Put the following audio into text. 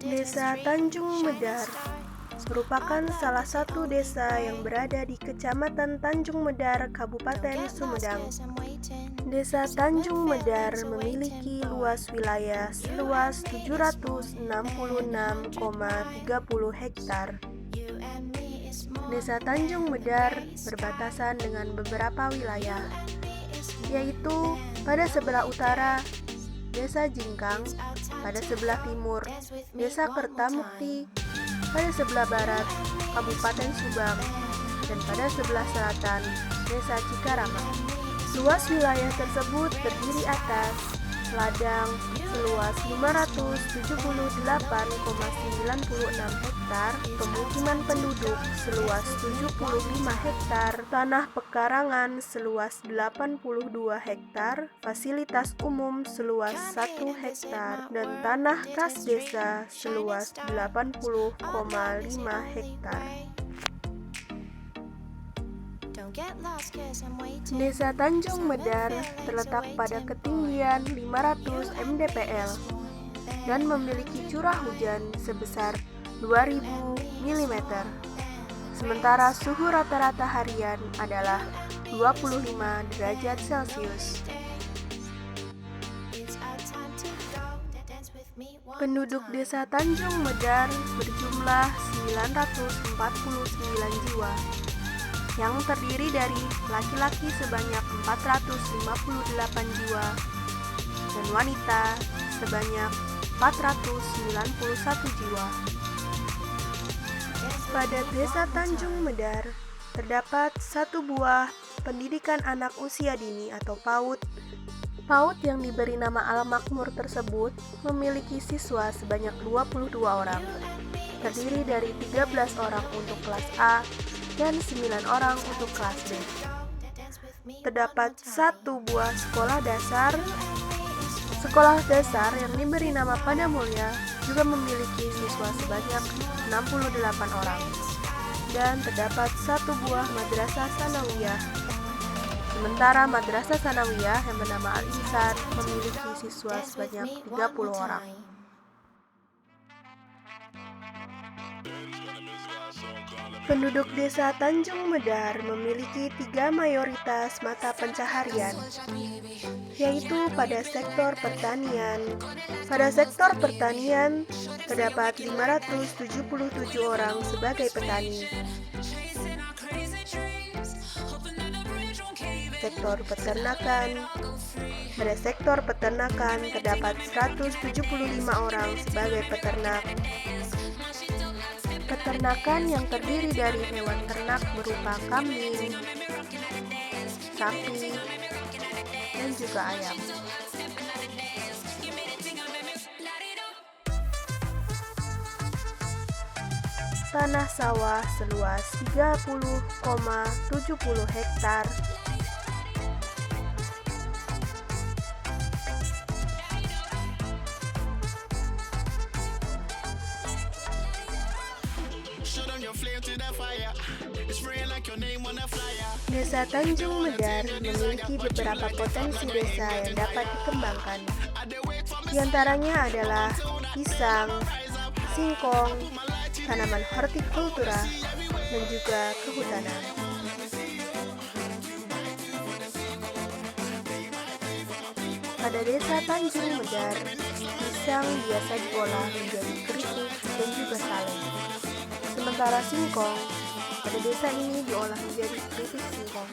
Desa Tanjung Medar merupakan salah satu desa yang berada di Kecamatan Tanjung Medar, Kabupaten Sumedang. Desa Tanjung Medar memiliki luas wilayah seluas 766,30 hektar. Desa Tanjung Medar berbatasan dengan beberapa wilayah, yaitu pada sebelah utara Desa Jingkang, pada sebelah timur Desa Kertamukti, pada sebelah barat Kabupaten Subang, dan pada sebelah selatan Desa Cikarama. Luas wilayah tersebut terdiri atas ladang seluas 578,96 hektar, pemukiman penduduk seluas 75 hektar, tanah pekarangan seluas 82 hektar, fasilitas umum seluas 1 hektar, dan tanah kas desa seluas 80,5 hektar. Desa Tanjung Medar terletak pada ketinggian 500 mdpl dan memiliki curah hujan sebesar 2000 mm. Sementara suhu rata-rata harian adalah 25 derajat Celcius. Penduduk Desa Tanjung Medar berjumlah 949 jiwa, yang terdiri dari laki-laki sebanyak 458 jiwa dan wanita sebanyak 491 jiwa. Pada Desa Tanjung Medar terdapat satu buah pendidikan anak usia dini atau PAUD. PAUD yang diberi nama Al-Makmur tersebut memiliki siswa sebanyak 22 orang, terdiri dari 13 orang untuk kelas A dan 9 orang untuk kelas B. Terdapat satu buah sekolah dasar. Sekolah dasar yang diberi nama Padamulya juga memiliki siswa sebanyak 68 orang. Dan terdapat satu buah madrasah sanawiyah. Sementara madrasah sanawiyah yang bernama Al-Ihsan memiliki siswa sebanyak 30 orang. Penduduk Desa Tanjung Medar memiliki 3 mayoritas mata pencaharian, yaitu pada sektor pertanian. Pada sektor pertanian, terdapat 577 orang sebagai petani. Sektor peternakan. Pada sektor peternakan, terdapat 175 orang sebagai peternak. Peternakan yang terdiri dari hewan ternak berupa kambing, sapi, dan juga ayam. Tanah sawah seluas 30,70 hektar. Desa Tanjung Medar memiliki beberapa potensi desa yang dapat dikembangkan. Di antaranya adalah pisang, singkong, tanaman hortikultura, dan juga kehutanan. Pada Desa Tanjung Medar, pisang biasa diolah menjadi keripik dan juga sale. Sementara singkong pada desa ini diolah menjadi keripik singkong.